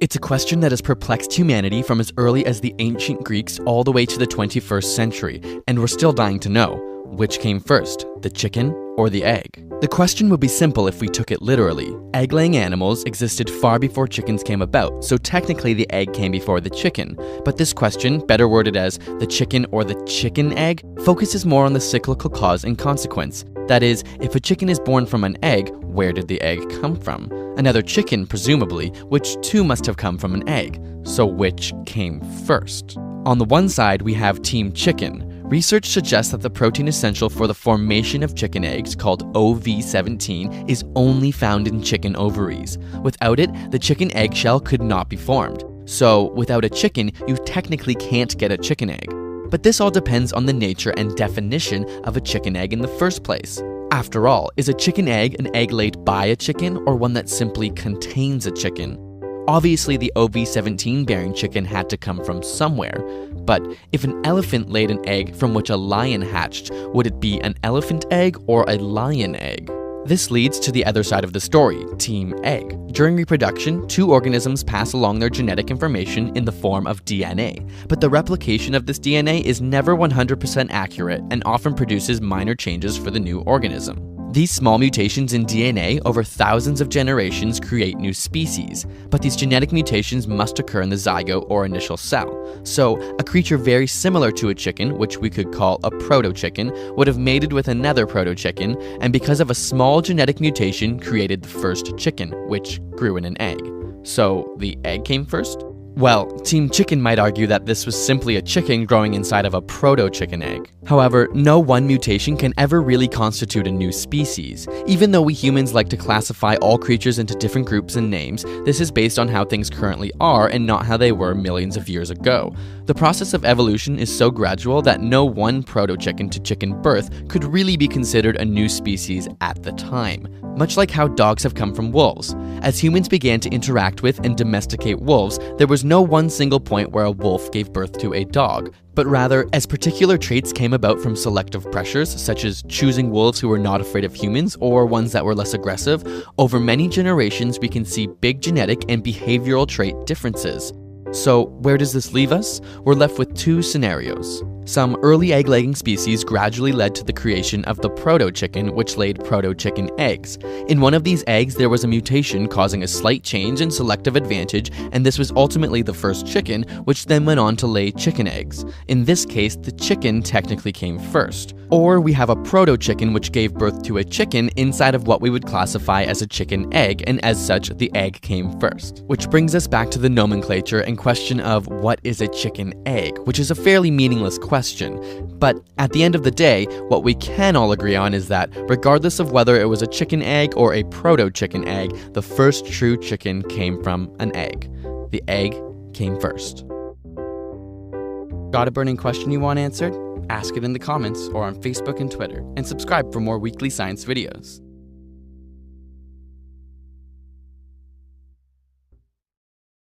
It's a question that has perplexed humanity from as early as the ancient Greeks all the way to the 21st century, and we're still dying to know, which came first, the chicken or the egg? The question would be simple if we took it literally. Egg-laying animals existed far before chickens came about, so technically the egg came before the chicken. But this question, better worded as the chicken or the chicken egg, focuses more on the cyclical cause and consequence. That is, if a chicken is born from an egg, where did the egg come from? Another chicken, presumably, which too must have come from an egg. So which came first? On the one side, we have Team Chicken. Research suggests that the protein essential for the formation of chicken eggs, called OV17, is only found in chicken ovaries. Without it, the chicken eggshell could not be formed. So, without a chicken, you technically can't get a chicken egg. But this all depends on the nature and definition of a chicken egg in the first place. After all, is a chicken egg an egg laid by a chicken or one that simply contains a chicken? Obviously, the OV17 bearing chicken had to come from somewhere, but if an elephant laid an egg from which a lion hatched, would it be an elephant egg or a lion egg? This leads to the other side of the story, Team Egg. During reproduction, two organisms pass along their genetic information in the form of DNA, but the replication of this DNA is never 100% accurate and often produces minor changes for the new organism. These small mutations in DNA over thousands of generations create new species, but these genetic mutations must occur in the zygote or initial cell. So, a creature very similar to a chicken, which we could call a proto-chicken, would have mated with another proto-chicken, and because of a small genetic mutation, created the first chicken, which grew in an egg. So, the egg came first? Well, Team Chicken might argue that this was simply a chicken growing inside of a proto-chicken egg. However, no one mutation can ever really constitute a new species. Even though we humans like to classify all creatures into different groups and names, this is based on how things currently are and not how they were millions of years ago. The process of evolution is so gradual that no one proto-chicken to chicken birth could really be considered a new species at the time. Much like how dogs have come from wolves. As humans began to interact with and domesticate wolves, there was no one single point where a wolf gave birth to a dog, but rather, as particular traits came about from selective pressures, such as choosing wolves who were not afraid of humans or ones that were less aggressive, over many generations we can see big genetic and behavioral trait differences. So, where does this leave us? We're left with two scenarios. Some early egg-laying species gradually led to the creation of the proto-chicken, which laid proto-chicken eggs. In one of these eggs, there was a mutation causing a slight change in selective advantage, and this was ultimately the first chicken, which then went on to lay chicken eggs. In this case, the chicken technically came first. Or we have a proto-chicken which gave birth to a chicken inside of what we would classify as a chicken egg, and as such, the egg came first. Which brings us back to the nomenclature and question of what is a chicken egg, which is a fairly meaningless question. But at the end of the day, what we can all agree on is that regardless of whether it was a chicken egg or a proto-chicken egg, the first true chicken came from an egg. The egg came first. Got a burning question you want answered? Ask it in the comments or on Facebook and Twitter, and subscribe for more weekly science videos.